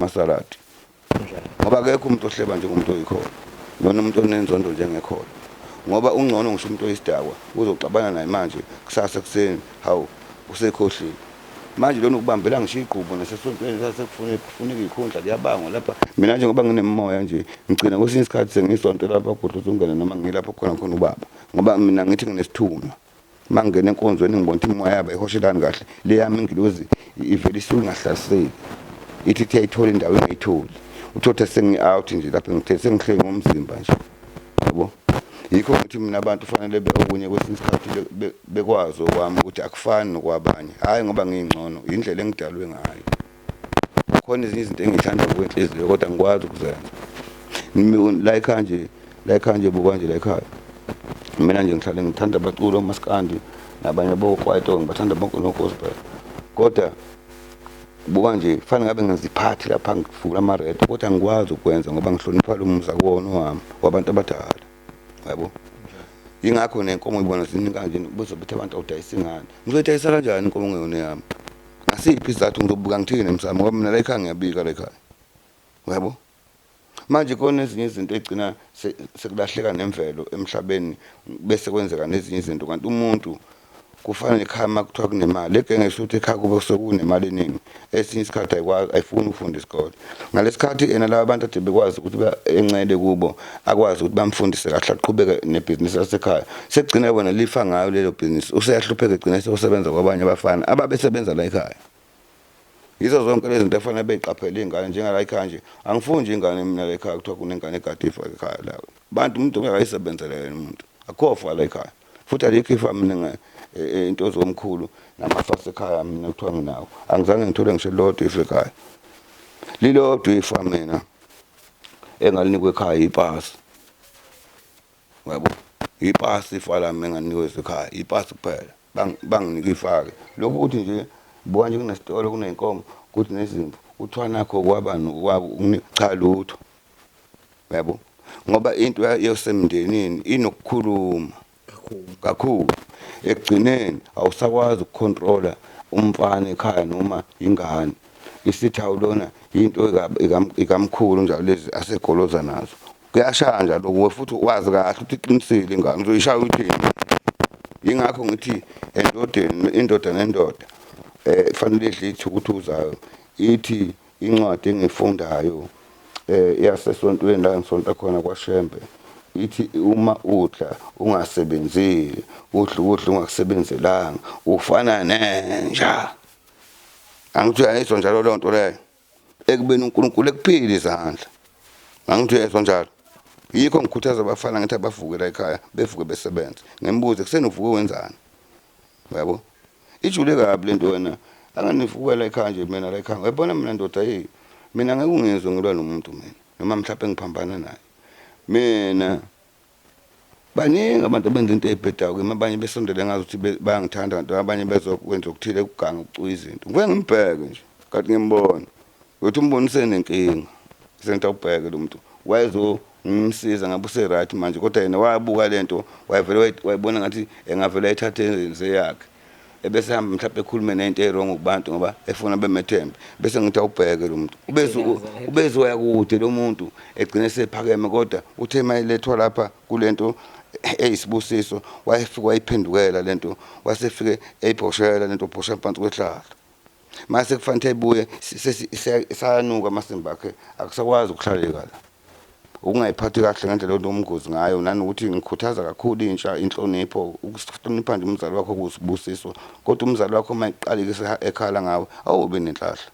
masaladi ngoba akekho umuntu ohleba njengomuntu oyikhona noma umuntu onenzondo njengekhona ngoba ungcono ngisho umuntu oyisidakwa uzoxabana naye manje kusasa ekseni hawu usekhohlile manje lona ukubambela ngisho igqubo nasesontweni kufuneka ikhundla liyabangwa lapha mina njengoba nginemoya nje ngicina kwesinye isikhathi sengisonto lapha kodwa uzongena noma ngilapho khona ubaba ngoba mina ngithi nginesithunywa mangene enkonzweni ngibona ukuthi imoya yabo ihoshelani kahle leyami ingilozi ivele isuke ngahlaseli ithi kuyayithola indawo engayitholi uthotha sengi-out nje lapho ngithe sengihleli ngomzimba nje yabo yikho ngithi mina abantu kufanele okunye kwesinye isikhathi bekwazi okwami ukuthi akufani nokwabanye hhayi ngoba ngiyingcono indlela engidalwe ngayo khona ezinye izinto engiyithanda ngokwenhliziyo kodwa ngikwazi ukuzenza la ekhaya nje bukwanje la ekhaya mina nje ngihlale ngithanda abaculi omaskandi nabanye bokwaito ngibathanda bonke no-gospel kodwa buka nje kufanele ngabe ngiziphathi lapha ngivula amaredo kodwa ngikwazi ukwenza ngoba ngihlonipha lo muza kuwona wami wabantu abadala yabo yingakho nenkomo ibona ziningi kanje buzobethi abantu awudayisa ingane ngizoyidayisa kanjani inkomo ngeyona yami ngasiphi isizathu ngizobuka ngithini emsamo ngoba mina la ekhaya ngiyabika la ekhaya yabo manje khona ezinye izinto egcina sekulahleka nemvelo emhlabeni bese kwenzeka nezinye izinto kanti umuntu kufanele ekhaya makuthiwa kunemali egengesho ukuthi ekhaya kube sekunemali eningi esinye isikhathi ayifuni ukufunda isikole ngalesikhathi ena laba bantu ade bekwazi ukuthi encele kubo akwazi ukuthi bamfundise kahle aqhubeke nebhizinisi lasekhaya sekugcina bona lifa ngayo lelo bhizinisi useyahlupheka egcina seyosebenza kwabanye abafana ababesebenza la ekhaya yizo zonke lezi zinto efanele beyiqaphele ingane njengala ekhaya nje angifuni nje ingane mina la ekhaya kuthiwa kunengane egadifa ekhaya la bantu umuntu ongayisebenzela yena umuntu akhofa la ekhaya futhi alikho ifa mina into zomkhulu namafasi ekhaya mina kuthiwa nginawo angizange ngithole ngisho lodwa ifa ekhaya lilodwa ifa mina engalinikwe ekhaya ipasi yabo ipasi ifa lami enganinikwe ekhaya ipasi kuphela banginika ifake lokho ukuthi nje buka nje kunesitolo kuneyinkomo kuthi nezimvu kuthiwa nakho cha lutho yabo ngoba into yosemndenini inokukhuluma kakhulu ekugcineni awusakwazi ukucontrola umfana ekhaya noma ingane isithi awulona into ikamkhulu njalo lezi asegoloza nazo kuyashanja lokho futhi wazi kahle ukuthi iqinisile ingane uzoyishaya uthini yingakho ngithi indoda nendoda fanele idle ithukuthuzayo ithi incwadi engifundayo yasesontweni la ngisonta khona kwaShembe ithi uma udla ungasebenzile udla ungakusebenzelanga ufana nenja angithi ayizwa njalo le nto leyo ekubeni uNkulunkulu ekuphile izandla angithi ayizwa njalo yikho ngikhuthaza abafana ngithi abavuke la ekhaya bevuke besebenza ngembuze kuseni uvuke wenzani yabo ijule kabi lento wena anganivuka la ekhaya nje mina la ekhaya uyabona mina ndoda mina ngeke ungizwe ngilwa nomuntu mina noma mhlawumbe ngiphambana naye mina baningi abantu abenza into ebhedayo ke abanye besondele ngazi ukuthi bayangithanda kanti abanye bezokwenza ukuthile ukuganga ukucuya izinto ngeke ngimbheke nje kanti ngimbona ukuthi umbonise nenkinga senta ubheke lo muntu wayezo ngimsiza ngabe useright manje kodwa yena wabuka lento wayibona ngathi engavela ayithathe enze yakhe ebese hamba mhlawumbe ekhulume nento erong kubantu ngoba efuna bemethembe bese ngithi awubheke lo muntu ubeze uyakude lo muntu egcine sephakeme kodwa uthe mayilethwa lapha kulento eyisibusiso wayefika wayiphendukela lento wasefike eyibhoshela lento bhosha phansi kwehlala mase kufanele ebuye sayanuka masimba akhe akusakwazi ukuhlaleka la ukungayiphathi kahle ngendlela onomgozi ngayo nanokuthi ngikhuthaza kakhulu intsha inhlonipho ukuhlonipha nje umzali wakho kusibusiso kodwa umzali wakho mayiqalike ekhala ngawe awube nenhlahla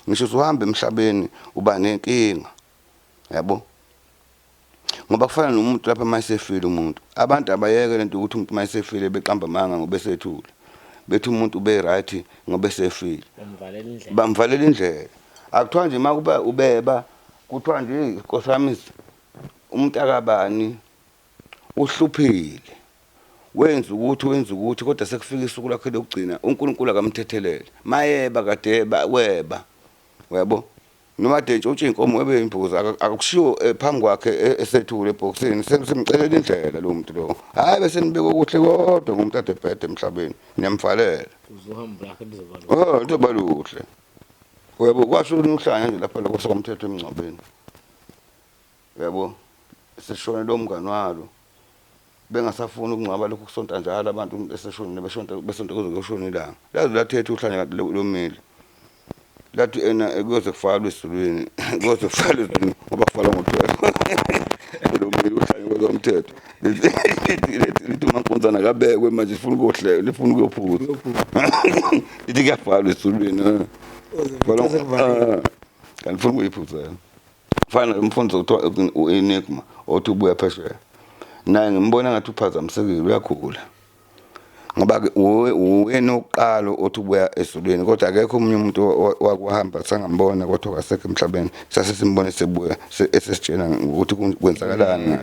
ngisho uhambe emhlabeni uba nenkinga yabo ngoba kufana nomuntu lapha mayisefile umuntu abantu abayeke lento ukuthi umuntu mayisefile beqamba amanga ngobesethule bethi umuntu ube right ngoba esefile bamvalela indlela akuthiwa nje makuba ubeba kuthiwa nje Nkosikazi umuntu akabani uhluphile wenza ukuthi kodwa sekufika isuku lakhe lokugcina uNkulunkulu akamthethelele mayeba kade weba yabo noma dentshe uthi inkomo webe imbuzi akushiwo phambi kwakhe esethule ebhokisini semcelela indlela lo muntu lo hayi bese nibeke okuhle kodwa ngomuntu ade bhede emhlabeni niyamvalela uzohamba lakhe lizoba lizoba luhle Uyabo kwasho uhlanya nje lapha lokho sokomthetho emngcwabeni. Yabo seshone lo mngani walo bengasafuni ukungcwaba lokho kusonta njalo abantu eseshonile besonto kuze kuyoshona ilanga lazi lathethe uhlanya lomile lathi ena kuyoze kufalwe esizulwini kuyoze kufalwe esizulwini ngoba kufalwa ngo-12 lomile uhlanya kwezomthetho lithi umankonzana kabekwe manje ifuna ukuyohlela lifuna ukuyophuza lithi kuyafalwa esizulwini kanti funa ukuyiphuzela fana umfundi okuthiwa u-Enigma othi ubuya phesheya naye ngimbona ngathi uphazamisekile uyakhula ngoba-ke uyena oqala othi ubuya esizulwini kodwa akekho omunye umuntu wakuhamba sangambona kodwa kasekho emhlabeni sasesimbone sebuya esesitshena ukuthi kwenzakalani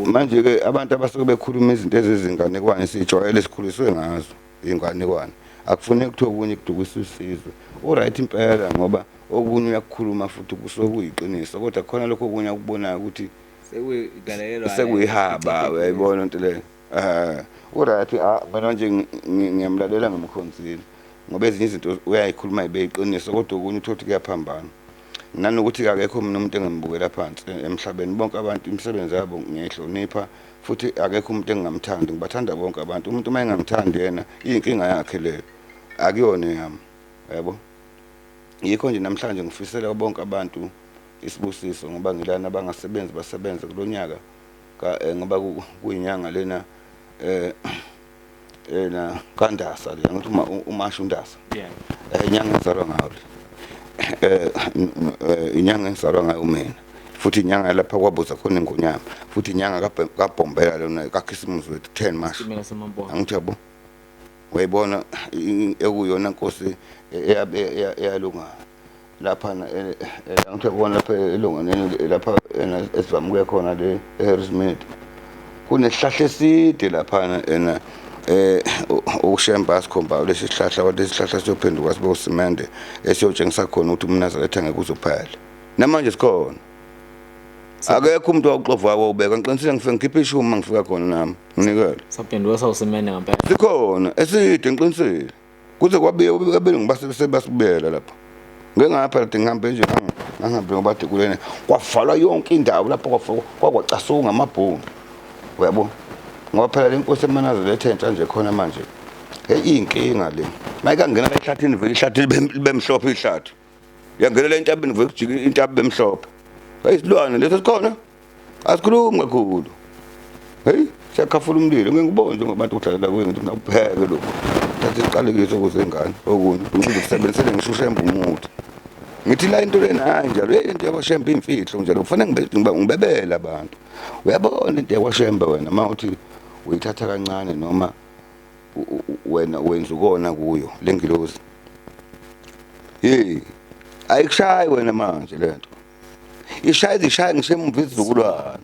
manje-ke abantu abasuke bekhuluma izinto ezizinganekwane siyijwayele sikhuliswe ngazo iy'nganekwane akufuneki kuthiwa okunye kudukisa isizwe uright impela ngoba okunye uyakukhuluma futhi kusuke kuyiqiniso kodwa khona lokho okunye akubonayo ukuthi sekuyihaba uyayibona into leyo uright mina nje ngiyamlalela ngimkhonzile ngoba ezinye izinto uyayikhuluma ibeyiqiniso kodwa okunye uthothi kuyaphambana nanokuthi akekho mina umuntu engambukela phansi emhlabeni bonke abantu imisebenzi yabo ngiyayihlonipha futhi akekho umuntu engingamthandi ngibathanda bonke abantu umuntu uma engamthandi yena iyinkinga yakhe leyo akuyona yami yabo yikho nje namhlanje ngifisela bonke abantu isibusiso ngoba ngilana abangasebenzi basebenza kulonyaka ngoba kuyinyanga lena na kaNdasa le ngithi uMashu uNdasa inyanga engizalwa ngayo inyanga engizalwa ngayo mina futhi inyanga lapha kwabuza khona ingonyama futhi inyanga kaBhombela lona kaKhisimusi wethu 10 Mashu angithi yabo wayibona ekuyona Nkosi eyalunga lapha angithi yabona lapha elunganeni lapha esivamuke khona le eHarrismith kunesihlahla eside lapha ena uShemba sikhomba lesi sihlahla walesihlahla siyophenduka sibe usimende esiyotshengisa khona ukuthi umNazaretha ngeke uzophela namanje sikhona akekho umuntu wakuxova wawubeka ngiqinisile ngifike ngikhiphe ishumi mangifika khona nami nginikele saphenduka sawusimende ngempela sikhona eside ngiqinisile kuze kwabiye basibela lapha ngengapha lade ngihambe nje ngihambe ngoba kulene kwavalwa yonke indawo lapha kwacasunga amabhunu uyabo ngoba phela le Nkosi eMnazaretha entsha nje khona manje inkinga le mayike ngena la ehlathini vele ihlathi bemhlophe ihlathi yangelela entabeni vele kujika intabi bemhlophe ayisilwane leso sikhona asikhulumi kakhulu hey siyakhafula umlilo ngengibona nje ngobantu kudlalela kuye ngithi ngikupheke lokho thatha iqalekiso kuzengane okunye ukuthi kusebenzele ngishushe umuthi ngithi la into lena hayi njalo into yakwashemba imfihlo njalo kufanele ngibebele abantu uyabona into yakwashemba wena mawuthi uyithatha kancane noma wena wenza ukona kuyo lengilozi ayikushayi wena manje lento ishaya ngisemva izizukulwane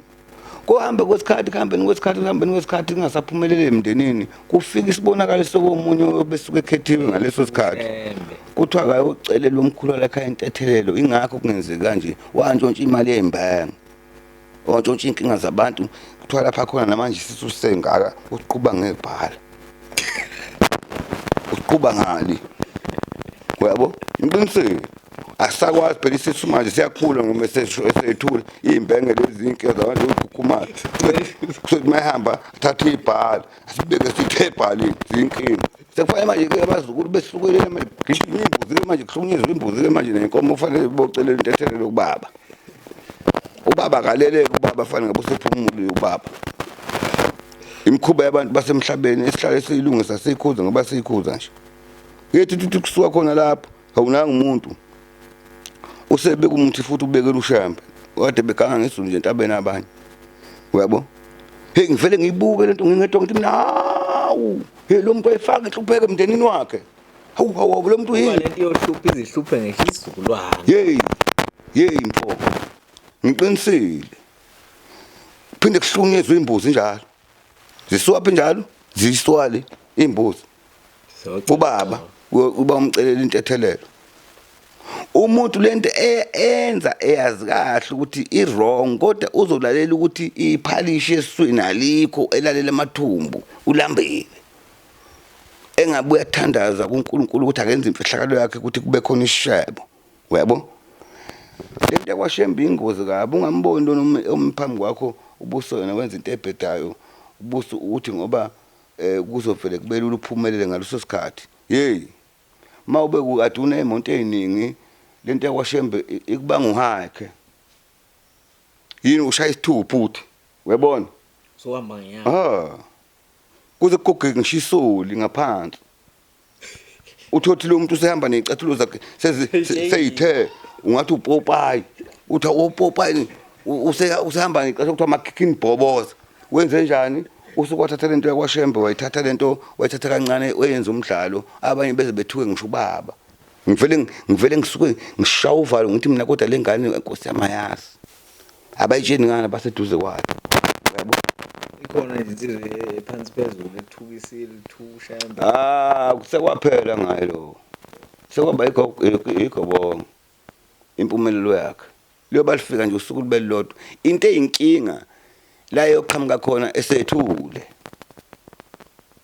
kuhambe kwesikhathi kungasaphumelele emndenini kufika isibonakaliso komunye besuke ekhethiwe ngaleso sikhathi kuthiwa akayocelela umkhulu lakhe entethelelo ingakho kungenzeka kanje wantshontsha imali yembanga wantshontsha inkinga zabantu kuthiwa lapha khona namanje isisu sengaka usiquba ngebhala usiquba ngali uyabo ngiqinisile asakwazi phela isisu manje siyakhula ngoba sethula imbenge lezi inkinga zabantu ukukhukhumala kuthi mayihamba thatha ibhala asibeke sithi ebhaleni zinkinga sekufanele manje abazukulu besihlukelele manje imbuzi manje kuhlunyezwe imbuzi manje nenkomo kufanele bocelela intethelelo kubaba ubaba kalele ubaba fanele ngabosephumule ubaba imkhuba yabantu basemhlabeni esihlale esiyilungisa seyikhuza ngoba seyikhuza nje yethi kusuka khona lapho awunanga umuntu usebeka umuthi futhi ubekela uShemba kade beganga ngesulu nje entabeni abanye uyabo hey ngivele ngiyibuke lento ngingedwa ngithi nawu hey lo muntu ayifaka ihlupheke emndenini wakhe hawu lo muntu yini lento yohlupha izihluphe ngesizukulwane mfo ngiqinisile phinde kuhlunyezwe imbuzi njalo ziswaphe njalo ziswale imbuzi ubaba uba umcelela intethelelo umuntu lento enza eyazi kahle ukuthi iwrong kodwa uzolalela ukuthi iphalishi esiswini alikho elalela amathumbu ulambile engabuya thandaza kuNkulunkulu ukuthi akenze imfihlakalo yakhe ukuthi kube khona isishebo yabo lento yakwashembe ingozi kabi ungamboni lo omphambi kwakho ubuso yena wenza into ebhedayo ubuso ukuthi ngoba kuzovele kubelula uphumelele ngaleso sikhathi hey mawube ukade unemonto eziningi lento yakwashembe ikubanga uhakhe yini ushaya isithupha uthi uyabona so hamba ngiya kuze kugege ngishisoli ngaphansi uthothi lo muntu usehamba nezicathulo zakhe seyithe ungathi uPopeye uthi uPopeye usehamba ngicathulo kuthiwa makhikhini bhoboza wenze njani usukwathatha lento yakwashembe wayithatha lento wayithatha kancane oyenza umdlalo abanye beze bethuke ngisho ubaba ngivele ngisuke ngishaya uvalo ngithi mina kodwa lengane inkosi yamayazi abayitsheni ngana baseduze kwayo yabo ikhona insizwe ephansi phezulu ethukisile thushembe kusekwaphela ngayo lo sekwaba igobongo impumelelo yakhe liyoba lifika nje usuku libelilodwa into eyinkinga la yoqhamuka khona esethule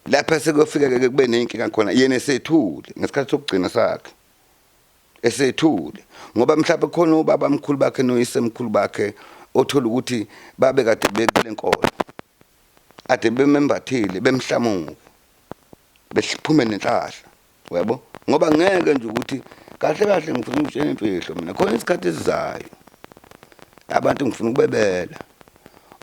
lapha sekufika ke kube nenkinga khona yena esethule ngesikhathi sokugcina sakhe esethule ngoba mhlawumbe khona ubaba omkhulu bakhe noyisemkhulu bakhe othola ukuthi babe kade bekule nkolo ade bemembathile bemhlamuka behliphume nenhlahla yabo ngoba ngeke nje ukuthi kahle kahle ngifuna ukutshela imfihlo mina khona isikhathi esizayo abantu ngifuna ukubebela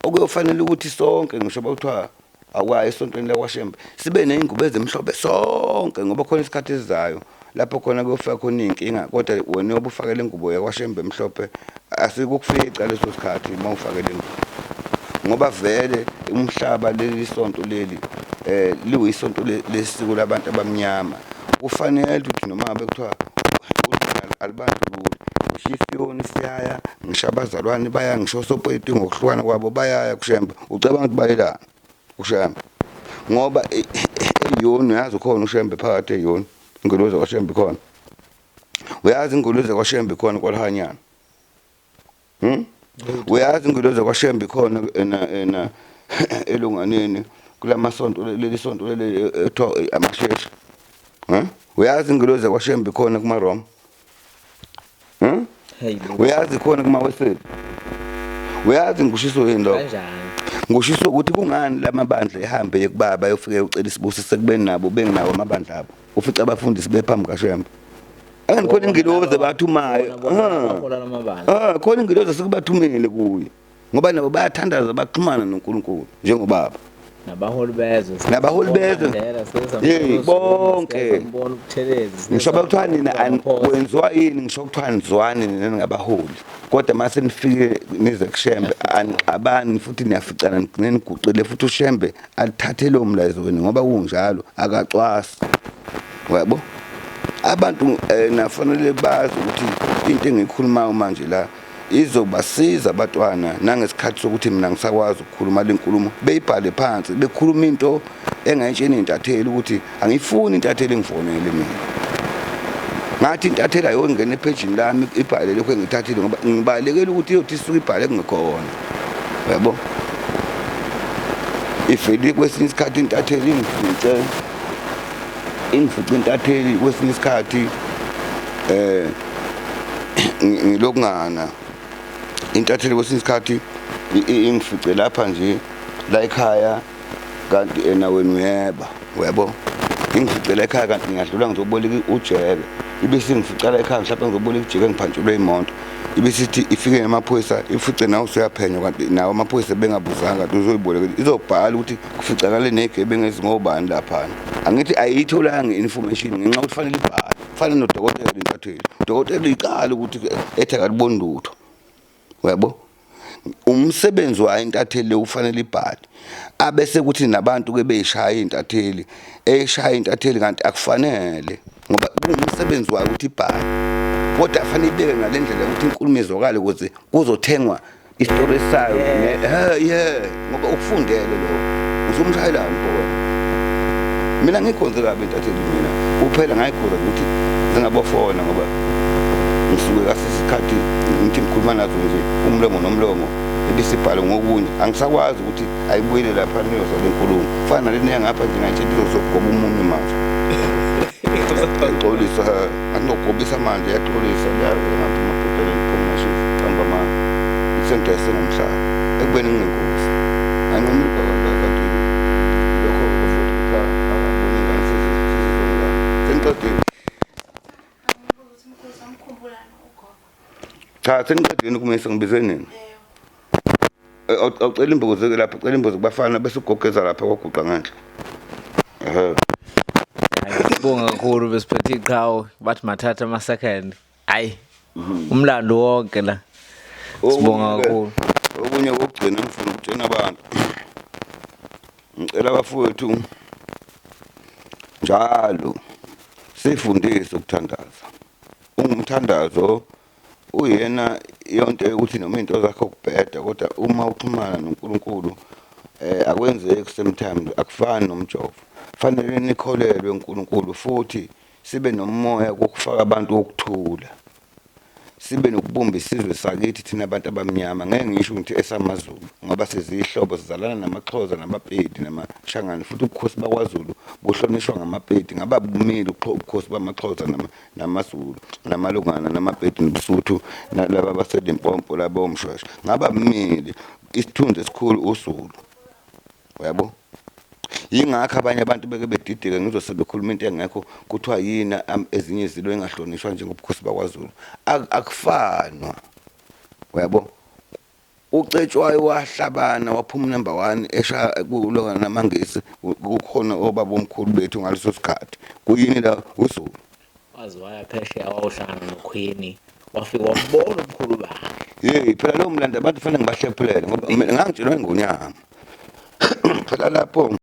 okuyofanele ukuthi sonke ngisho bakuthiwa akwaye esontweni lakwashembe sibe nezingubo ezimhlophe sonke ngoba khona isikhathi esizayo lapho khona kuyofika khona inkinga kodwa wena obufakele ingubo yakwashembe emhlophe asikukufica leso sikhathi mawufakele ingubo ngoba vele umhlaba leli sonto leli liwisonto lesiko labantu abamnyama kufanele ukuthi noma bekuthiwa alibandlulule ngishifiyoni siyaya ngishabazalwane baya ngisho sopolitiki ngokuhlukana kwabo bayaya kushembe ucabanga ukuthi bayelana kushembe ngoba eyoni yazi khona ushembe phakathi eyoni ingolozi kwashembe khona uyazi ingolozi kwashembe khona kwalahanyana uyazi ingolozi kwashembe khona ena elunganeni kulamasonto leli sonto leli amasheshe uyazi ingolozi kwashembe khona kumaRoma uyazi khona kumaweseli uyazi ngushiso yini lo ngushiso ukuthi kungani lamabandla ehambe yekubaba yofike ucela isibusiso kubeni nabo bengenawo amabandla abo ufica abafundisi bephambi kaShembe khona ingilozi abathumayo khona ingilozi sikubathumile kuye ngoba nabo bayathandaza baxhumana noNkulunkulu njengobaba nabaholi bezwe bonke ngisho bakuthiwa nina wenziwa yini ngisho kuthiwa nizwani nina ngabaholi kodwa mase nifike nize kuShembe abani futhi niyaficana neniguqile futhi uShembe alithathe lo mlayezo wena ngoba kunjalo akacwasi yabo abantu nafanele bazi ukuthi into engikhulumayo manje la izobasiza abatwana nangesikhathi sokuthi mina ngisakwazi ukukhuluma lenkulumo beyibhale phansi bekhuluma into engayitsheni intatheli ukuthi angifuni intatheli engifonele mina ngathi intatheli ayongena epagini lami ibhale lokho engithathile ngoba ngibalekela ukuthi iyothi isuke ibhale kungekhona yabo ifeli kwesinye isikhathi intatheli ingifice intatheli kwesinye isikhathi ngilokungana intatheli kwesinye isikhathi ingifice lapha nje la ekhaya kanti wena uyeba yebo ingifice la ekhaya kanti ngiyadlula ngizoboleka ujeke ibese ngifica la ekhaya mhlawumbe ngizoboleka ujeke ngiphantshulwe imoto ibesithi ifike namaphoyisa ifice nawe usuyaphenywa kanti nawo amaphoyisa bengabuzanga kanti uzoyiboleka izobhala ukuthi kuficakale negebengu ezingobani lapha angithi ayitholanga information ngenxa ukuthi fanele ibhale fana nodokotela intatheli udokotela iqala ukuthi ethe akaliboni lutho yabo umsebenzi wa intatheli ufanele ibhale abese kuthi nabantu ke beyishaya intatheli eshaya intatheli kanti akufanele ngoba umsebenzi wayo ukuthi ibhale kodwa afanele ibeke ngalendlela ukuthi inkulumo izokale ukuze kuzothengwa istory sayo ngoba ukufundele lo uzumshayelana ngoba mina ngikhonze kabi intatheli mina kuphela ngayikhoza ukuthi zingabofona ngoba ngisuke kasesikhathi ngithi ngikhuluma nazo nje umlomo nomlomo ebisibhale ngokunye angisakwazi ukuthi ayibuyele lapha niyozala inkulumo fana leni yangapha nje ngayitshela izogoba umunye manje Yaxolisa anokugobisa manje yaxolisa ngapha amabhotela commercial hamba ma isenta esengumhlaba ekubeni nginengozi anqamuka kanti lokho futhi cha akaboni ingane sezizongana seniqedile cha seniqedile kumisa ngibize nini awucela imbokozi lapha ucela imbokozi kubafana bese ugogeza lapha kwaguqa ngenhla Sibonga kakhulu besiphethe iqhawe bathi mathatha ama-second hayi umlando wonke la sibonga kakhulu okunye kokugcina ngifuna ukutshena abantu ngicela abafowethu njalo sifundise ukuthandaza ungumthandazo uyena yonke ukuthi noma into zakho kubheda kodwa uma uxhumana noNkulunkulu akwenzeki sometimes akufani nomjovo fanele nikholelwe uNkulunkulu futhi sibe nomoya wokufaka abantu wokuthula sibe nokubumba isizwe sakithi thina abantu abamnyama ngeke ngisho ukuthi esamazulu ngoba sizihlobo sizalana namaXhosa namaPedi namashangane futhi ubukhosi bakwaZulu buhlonishwa ngamaPedi ngaba bumile ubukhosi bamaXhosa namaZulu namalungana namaPedi nobuSuthu nalabo abaseLimpopo labo omshweshwe ngaba bumile isithunzi esikhulu uZulu uyabo yingakho abanye abantu beke bedideka ngizosebekhuluma into engekho kuthiwa yini ezinye izilo engahlonishwa njengobukhosi bakwaZulu akufanwa uyabo uCetshwayo wahlabana waphuma number 1 esha kulona namangisi kukhona obaba omkhulu bethu ngaleso sikhathi kuyini la uZulu wazi waya phesheya wawuhlangana noQueen wafika wabona ubukhulu bakhe phela lo mlando abantu fanele ngibahlephulele ngoba mina ngangitshelwa ingonyama phela lapho